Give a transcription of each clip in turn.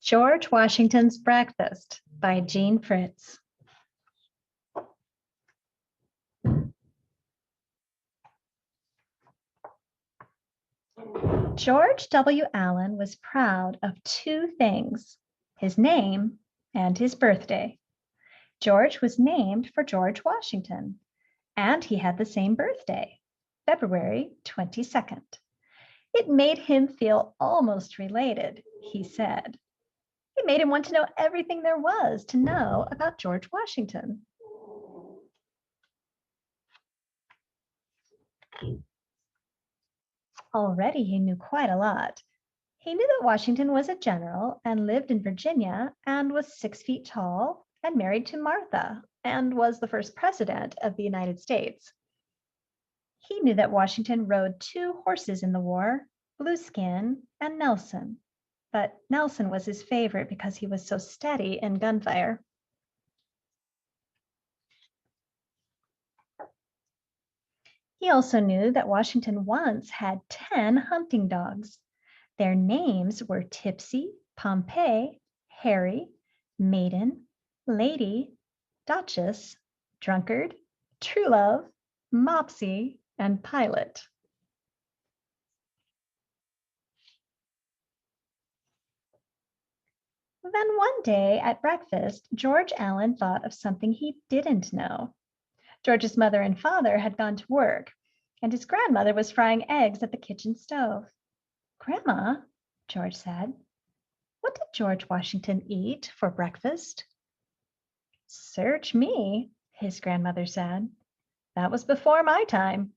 George Washington's Breakfast by Jean Fritz. George W. Allen was proud of two things, his name and his birthday. George was named for George Washington, and he had the same birthday, February 22nd. It made him feel almost related, he said. It made him want to know everything there was to know about George Washington. Already he knew quite a lot. He knew that Washington was a general and lived in Virginia and was 6 feet tall and married to Martha and was the first president of the United States. He knew that Washington rode 2 horses in the war, Blueskin and Nelson, but Nelson was his favorite because he was so steady in gunfire. He also knew that Washington once had 10 hunting dogs. Their names were Tipsy, Pompey, Harry, Maiden, Lady, Duchess, Drunkard, Truelove, Mopsy, and Pilot. Then one day at breakfast, George Allen thought of something he didn't know. George's mother and father had gone to work, and his grandmother was frying eggs at the kitchen stove. "Grandma," George said, "what did George Washington eat for breakfast?" "Search me," his grandmother said. "That was before my time."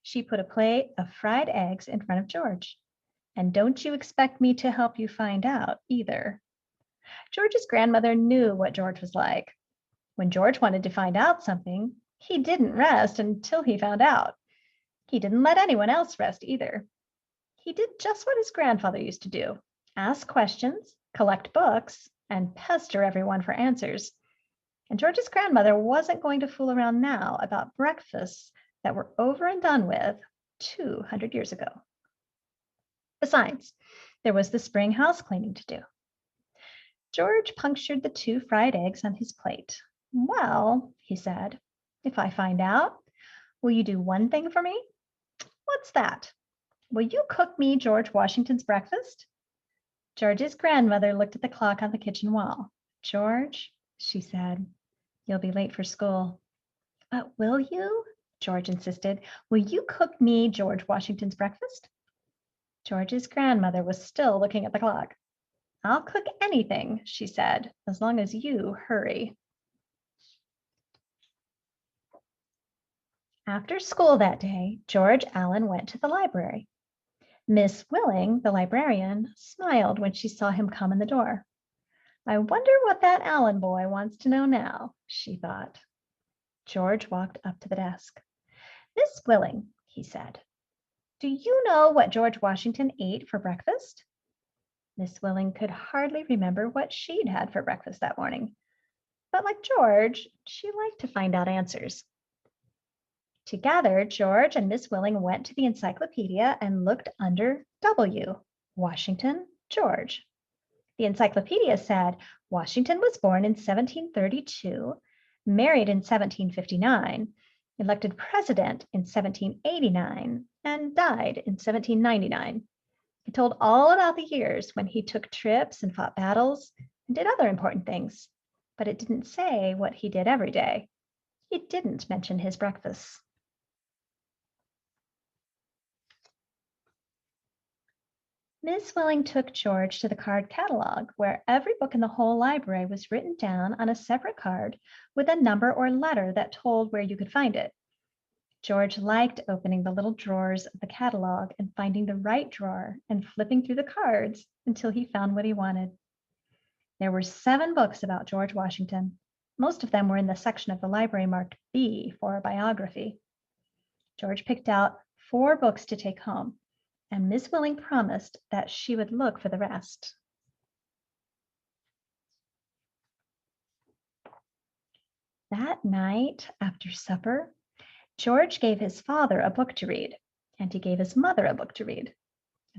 She put a plate of fried eggs in front of George. "And don't you expect me to help you find out either." George's grandmother knew what George was like. When George wanted to find out something, he didn't rest until he found out. He didn't let anyone else rest either. He did just what his grandfather used to do: ask questions, collect books, and pester everyone for answers. And George's grandmother wasn't going to fool around now about breakfasts that were over and done with 200 years ago. Besides, there was the spring house cleaning to do. George punctured the 2 fried eggs on his plate. "Well," he said, "if I find out, will you do one thing for me?" "What's that?" "Will you cook me George Washington's breakfast?" George's grandmother looked at the clock on the kitchen wall. "George," she said, "you'll be late for school." "But will you?" George insisted. "Will you cook me George Washington's breakfast?" George's grandmother was still looking at the clock. "I'll cook anything," she said, "as long as you hurry." After school that day, George Allen went to the library. Miss Willing, the librarian, smiled when she saw him come in the door. "I wonder what that Allen boy wants to know now," she thought. George walked up to the desk. "Miss Willing," he said, "do you know what George Washington ate for breakfast?" Miss Willing could hardly remember what she'd had for breakfast that morning. But like George, she liked to find out answers. Together, George and Miss Willing went to the encyclopedia and looked under W, Washington, George. The encyclopedia said Washington was born in 1732, married in 1759, elected president in 1789, and died in 1799. It told all about the years when he took trips and fought battles and did other important things, but it didn't say what he did every day. It didn't mention his breakfasts. Miss Willing took George to the card catalog, where every book in the whole library was written down on a separate card with a number or letter that told where you could find it. George liked opening the little drawers of the catalog and finding the right drawer and flipping through the cards until he found what he wanted. There were 7 books about George Washington. Most of them were in the section of the library marked B for a biography. George picked out 4 books to take home, and Miss Willing promised that she would look for the rest. That night, after supper, George gave his father a book to read, and he gave his mother a book to read.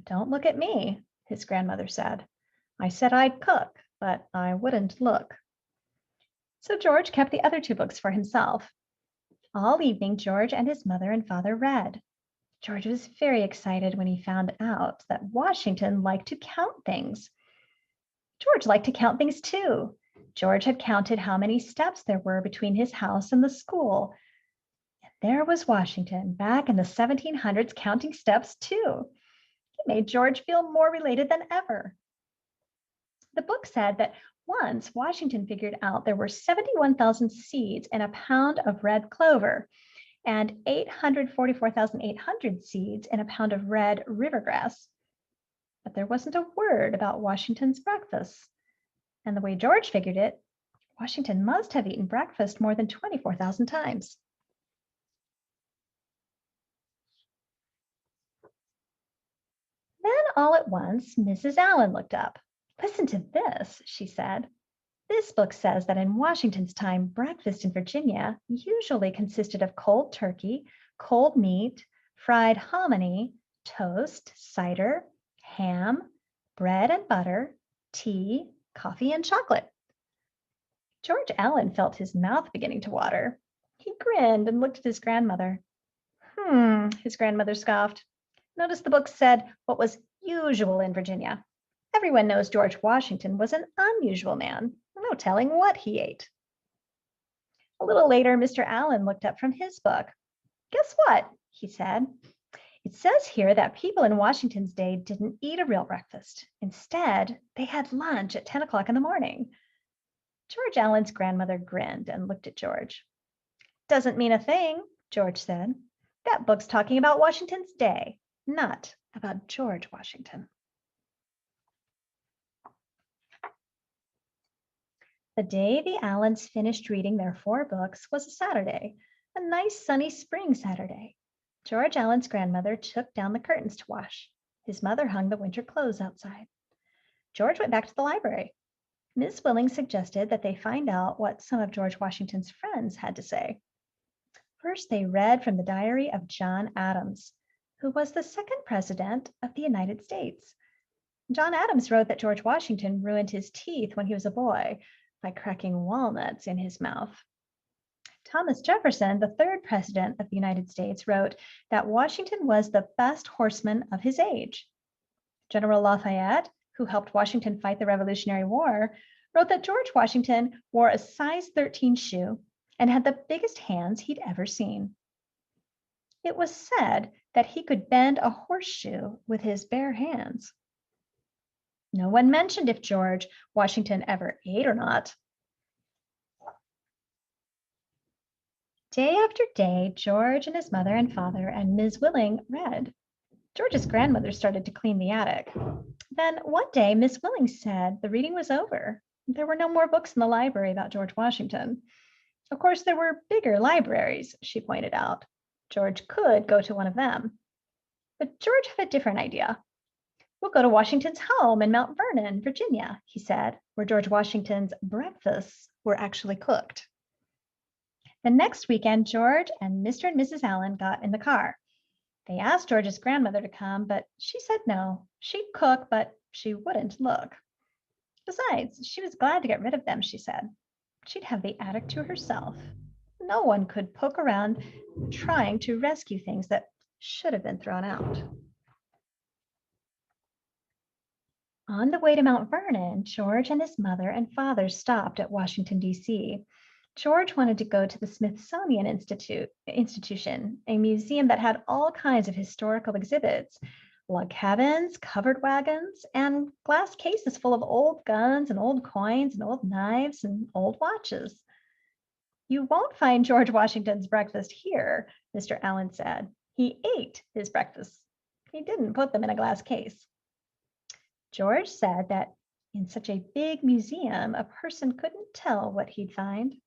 "Don't look at me," his grandmother said. I said I'd cook, but I wouldn't look. So George kept the other two books for himself. All evening, George and his mother and father read. George was very excited when he found out that Washington liked to count things. George liked to count things too. George had counted how many steps there were between his house and the school. And there was Washington back in the 1700s counting steps too. It made George feel more related than ever. The book said that once Washington figured out there were 71,000 seeds in a pound of red clover and 844,800 seeds in a pound of red rivergrass. But there wasn't a word about Washington's breakfast. And the way George figured it, Washington must have eaten breakfast more than 24,000 times. Then all at once, Mrs. Allen looked up. "Listen to this," she said. "This book says that in Washington's time, breakfast in Virginia usually consisted of cold turkey, cold meat, fried hominy, toast, cider, ham, bread and butter, tea, coffee, and chocolate." George Allen felt his mouth beginning to water. He grinned and looked at his grandmother. His grandmother scoffed. "Notice the book said what was usual in Virginia. Everyone knows George Washington was an unusual man. No telling what he ate." A little later, Mr. Allen looked up from his book. "Guess what?" he said. "It says here that people in Washington's day didn't eat a real breakfast. Instead, they had lunch at 10 o'clock in the morning." George Allen's grandmother grinned and looked at George. "Doesn't mean a thing," George said. "That book's talking about Washington's day, not about George Washington." The day the Allens finished reading their 4 books was a Saturday, a nice sunny spring Saturday. George Allen's grandmother took down the curtains to wash. His mother hung the winter clothes outside. George went back to the library. Miss Willing suggested that they find out what some of George Washington's friends had to say. First, they read from the diary of John Adams, who was the 2nd president of the United States. John Adams wrote that George Washington ruined his teeth when he was a boy by cracking walnuts in his mouth. Thomas Jefferson, the 3rd president of the United States, wrote that Washington was the best horseman of his age. General Lafayette, who helped Washington fight the Revolutionary War, wrote that George Washington wore a size 13 shoe and had the biggest hands he'd ever seen. It was said that he could bend a horseshoe with his bare hands. No one mentioned if George Washington ever ate or not. Day after day, George and his mother and father and Ms. Willing read. George's grandmother started to clean the attic. Then one day, Miss Willing said the reading was over. There were no more books in the library about George Washington. Of course, there were bigger libraries, she pointed out. George could go to one of them. But George had a different idea. "We'll go to Washington's home in Mount Vernon, Virginia," he said, where George Washington's breakfasts were actually cooked. The next weekend, George and Mr. and Mrs. Allen got in the car. They asked George's grandmother to come, but she said no. She'd cook, but she wouldn't look. Besides, she was glad to get rid of them, she said. She'd have the attic to herself. No one could poke around trying to rescue things that should have been thrown out. On the way to Mount Vernon, George and his mother and father stopped at Washington, D.C. George wanted to go to the Smithsonian Institution, a museum that had all kinds of historical exhibits, log cabins, covered wagons, and glass cases full of old guns and old coins and old knives and old watches. "You won't find George Washington's breakfast here," Mr. Allen said. "He ate his breakfast. He didn't put them in a glass case." George said that in such a big museum, a person couldn't tell what he'd find.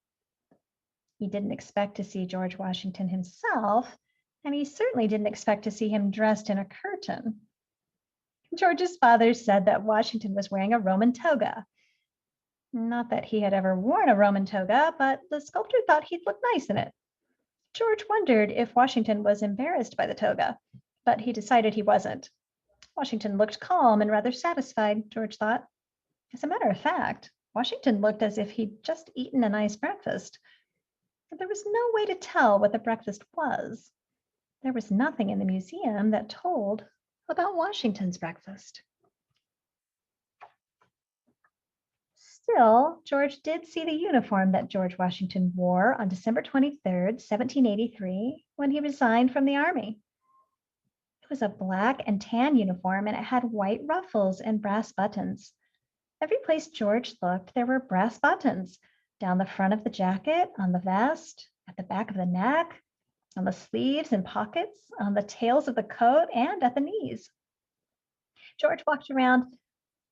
He didn't expect to see George Washington himself, and he certainly didn't expect to see him dressed in a curtain. George's father said that Washington was wearing a Roman toga. Not that he had ever worn a Roman toga, but the sculptor thought he'd look nice in it. George wondered if Washington was embarrassed by the toga, but he decided he wasn't. Washington looked calm and rather satisfied, George thought. As a matter of fact, Washington looked as if he'd just eaten a nice breakfast. But there was no way to tell what the breakfast was. There was nothing in the museum that told about Washington's breakfast. Still, George did see the uniform that George Washington wore on December 23rd, 1783, when he resigned from the Army. It was a black and tan uniform, and it had white ruffles and brass buttons. Every place George looked, there were brass buttons down the front of the jacket, on the vest, at the back of the neck, on the sleeves and pockets, on the tails of the coat, and at the knees. George walked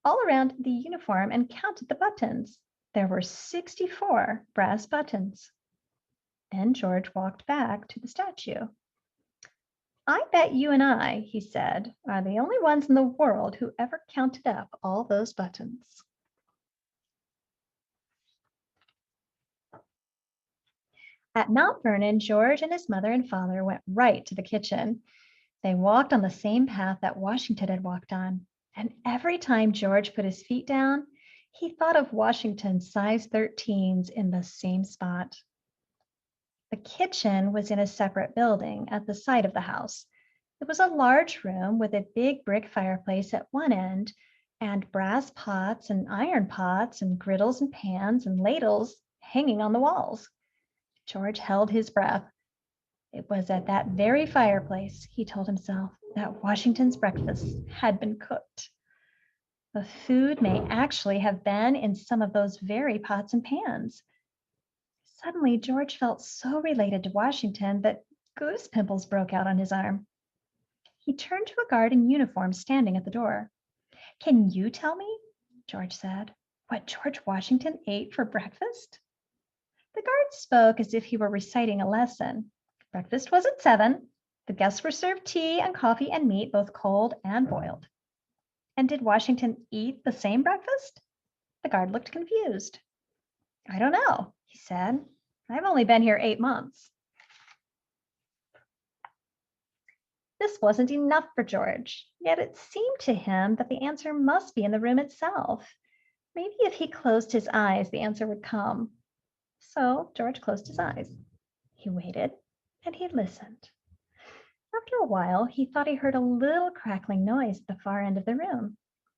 all around the uniform and counted the buttons. There were 64 brass buttons. Then George walked back to the statue. I bet you and I, he said, are the only ones in the world who ever counted up all those buttons. At Mount Vernon, George and his mother and father went right to the kitchen. They walked on the same path that Washington had walked on. And every time George put his feet down, he thought of Washington's size 13s in the same spot. The kitchen was in a separate building at the side of the house. It was a large room with a big brick fireplace at one end and brass pots and iron pots and griddles and pans and ladles hanging on the walls. George held his breath. It was at that very fireplace, he told himself, that Washington's breakfast had been cooked. The food may actually have been in some of those very pots and pans. Suddenly, George felt so related to Washington that goose pimples broke out on his arm. He turned to a guard in uniform standing at the door. Can you tell me, George said, what George Washington ate for breakfast? The guard spoke as if he were reciting a lesson. Breakfast was at 7. The guests were served tea and coffee and meat, both cold and boiled. And did Washington eat the same breakfast? The guard looked confused. I don't know, he said. I've only been here 8 months. This wasn't enough for George, yet it seemed to him that the answer must be in the room itself. Maybe if he closed his eyes, the answer would come. So George closed his eyes. He waited and he listened. After a while, he thought he heard a little crackling noise at the far end of the room.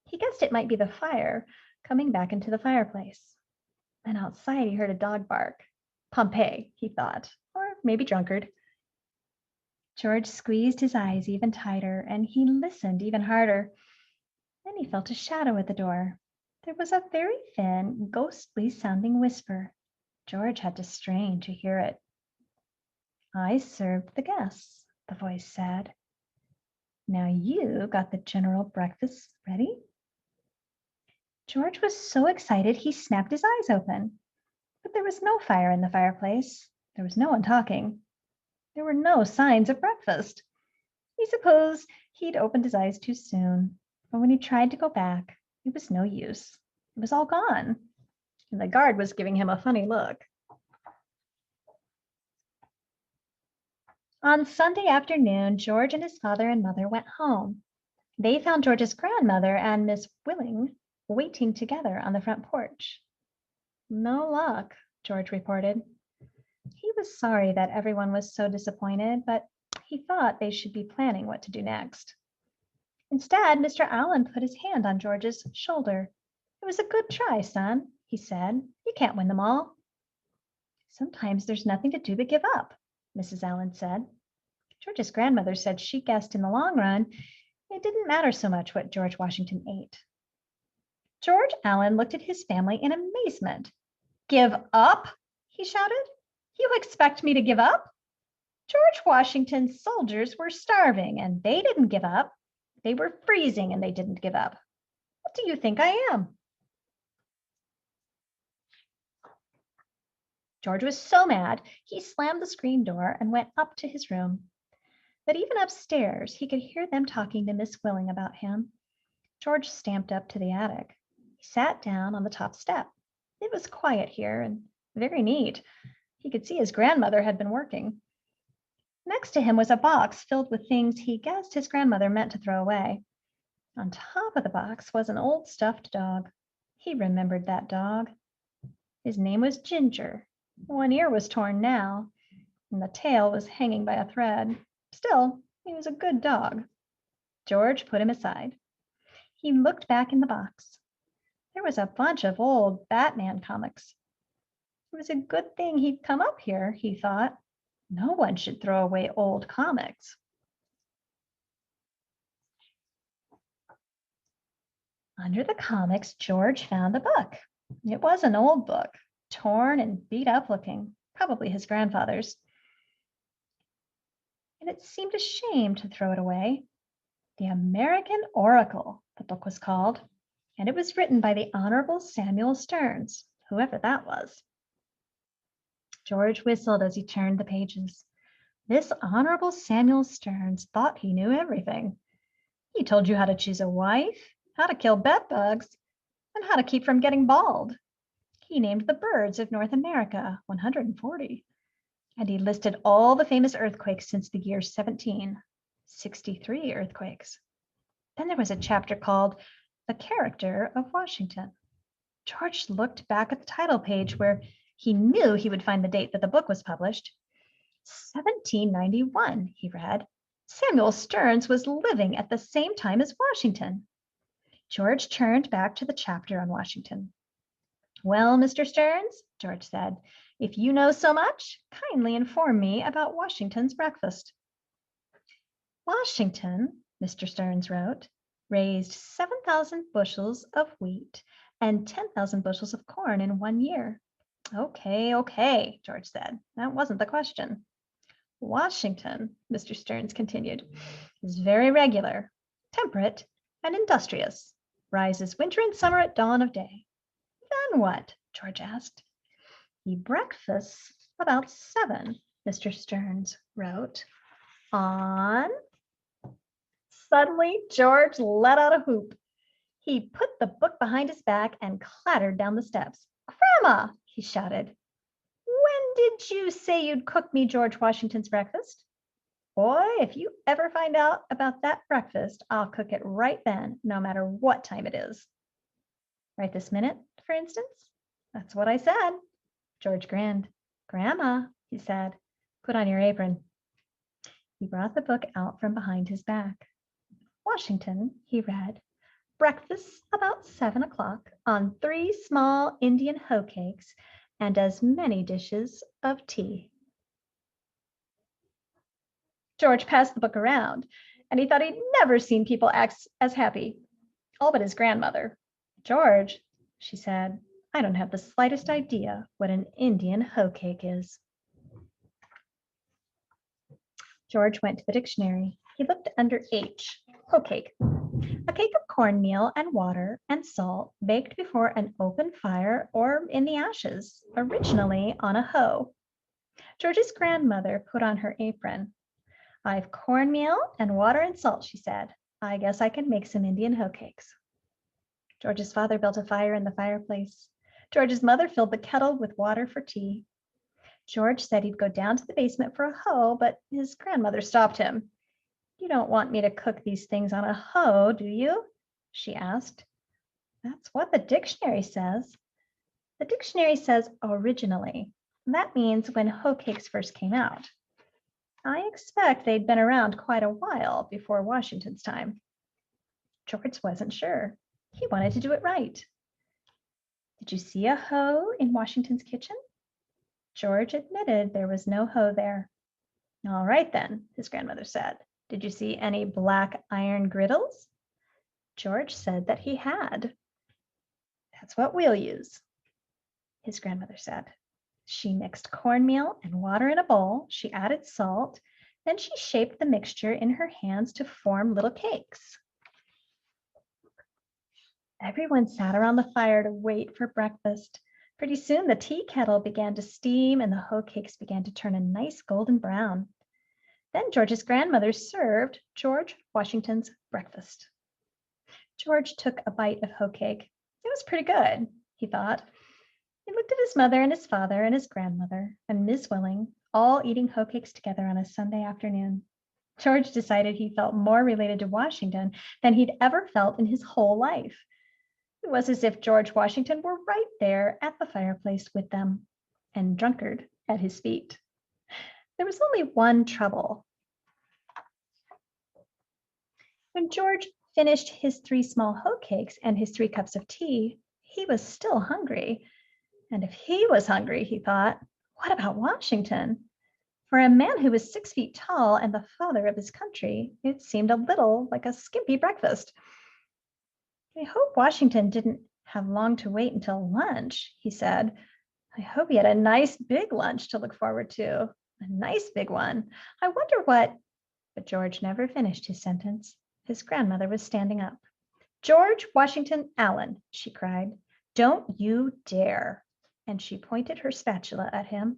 He guessed it might be the fire coming back into the fireplace. Then outside, he heard a dog bark. Pompey, he thought, or maybe drunkard. George squeezed his eyes even tighter, and he listened even harder. Then he felt a shadow at the door. There was a very thin, ghostly-sounding whisper. George had to strain to hear it. I served the guests, the voice said. Now you got the general breakfast ready? George was so excited he snapped his eyes open. But there was no fire in the fireplace. There was no one talking. There were no signs of breakfast. He supposed he'd opened his eyes too soon, but when he tried to go back, it was no use. It was all gone, and the guard was giving him a funny look. On Sunday afternoon, George and his father and mother went home. They found George's grandmother and Miss Willing waiting together on the front porch. No luck, George reported. He was sorry that everyone was so disappointed, but he thought they should be planning what to do next. Instead, Mr. Allen put his hand on George's shoulder. It was a good try, son, he said. You can't win them all. Sometimes there's nothing to do but give up, Mrs. Allen said. George's grandmother said she guessed in the long run it didn't matter so much what George Washington ate. George Allen looked at his family in amazement. Give up? He shouted. You expect me to give up? George Washington's soldiers were starving and they didn't give up. They were freezing and they didn't give up. What do you think I am? George was so mad, he slammed the screen door and went up to his room. But even upstairs, he could hear them talking to Miss Willing about him. George stamped up to the attic. He sat down on the top step. It was quiet here and very neat. He could see his grandmother had been working. Next to him was a box filled with things he guessed his grandmother meant to throw away. On top of the box was an old stuffed dog. He remembered that dog. His name was Ginger. One ear was torn now, and the tail was hanging by a thread. Still, he was a good dog. George put him aside. He looked back in the box. There was a bunch of old Batman comics. It was a good thing he'd come up here, he thought. No one should throw away old comics. Under the comics, George found a book. It was an old book, torn and beat up looking, probably his grandfather's. And it seemed a shame to throw it away. The American Oracle, the book was called, and it was written by the Honorable Samuel Stearns, whoever that was. George whistled as he turned the pages. This Honorable Samuel Stearns thought he knew everything. He told you how to choose a wife, how to kill bed bugs, and how to keep from getting bald. He named the birds of North America, 140, and he listed all the famous earthquakes since the year 1763 earthquakes. Then there was a chapter called The Character of Washington. George looked back at the title page where he knew he would find the date that the book was published. 1791, he read. Samuel Stearns was living at the same time as Washington. George turned back to the chapter on Washington. Well, Mr. Stearns, George said, if you know so much, kindly inform me about Washington's breakfast. Washington, Mr. Stearns wrote, raised 7,000 bushels of wheat and 10,000 bushels of corn in 1 year. Okay, George said. That wasn't the question. Washington, Mr. Stearns continued, is very regular, temperate, and industrious, rises winter and summer at dawn of day. Then what? George asked. He breakfasts about 7, Mr. Stearns wrote, on... Suddenly, George let out a whoop. He put the book behind his back and clattered down the steps. Grandma, he shouted. When did you say you'd cook me George Washington's breakfast? Boy, if you ever find out about that breakfast, I'll cook it right then, no matter what time it is. Right this minute, for instance? That's what I said. George grinned. Grandma, he said, put on your apron. He brought the book out from behind his back. Washington, he read, breakfasts about 7 o'clock on 3 small Indian hoe cakes and as many dishes of tea. George passed the book around, and he thought he'd never seen people act as happy, all but his grandmother. George, she said, I don't have the slightest idea what an Indian hoe cake is. George went to the dictionary. He looked under H, hoe cake. A cake of cornmeal and water and salt baked before an open fire or in the ashes, originally on a hoe. George's grandmother put on her apron. I've cornmeal and water and salt, she said. I guess I can make some Indian hoe cakes. George's father built a fire in the fireplace. George's mother filled the kettle with water for tea. George said he'd go down to the basement for a hoe, but his grandmother stopped him. You don't want me to cook these things on a hoe, do you? She asked. That's what the dictionary says. The dictionary says originally. That means when hoe cakes first came out. I expect they'd been around quite a while before Washington's time. George wasn't sure. He wanted to do it right. Did you see a hoe in Washington's kitchen? George admitted there was no hoe there. All right then, his grandmother said. Did you see any black iron griddles? George said that he had. That's what we'll use, his grandmother said. She mixed cornmeal and water in a bowl. She added salt. Then she shaped the mixture in her hands to form little cakes. Everyone sat around the fire to wait for breakfast. Pretty soon the tea kettle began to steam and the hoe cakes began to turn a nice golden brown. Then George's grandmother served George Washington's breakfast. George took a bite of hoe cake. It was pretty good, he thought. He looked at his mother and his father and his grandmother and Miss Willing, all eating hoe cakes together on a Sunday afternoon. George decided he felt more related to Washington than he'd ever felt in his whole life. It was as if George Washington were right there at the fireplace with them, and Drunkard at his feet. There was only one trouble. When George finished his 3 small hoe cakes and his 3 cups of tea, he was still hungry. And if he was hungry, he thought, what about Washington? For a man who was 6 feet tall and the father of his country, it seemed a little like a skimpy breakfast. I hope Washington didn't have long to wait until lunch, he said. I hope he had a nice big lunch to look forward to, a nice big one. I wonder what, but George never finished his sentence. His grandmother was standing up. George Washington Allen, she cried, don't you dare. And she pointed her spatula at him.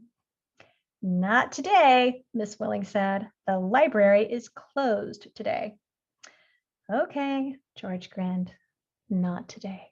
Not today, Miss Willing said. The library is closed today. Okay, George grinned. Not today.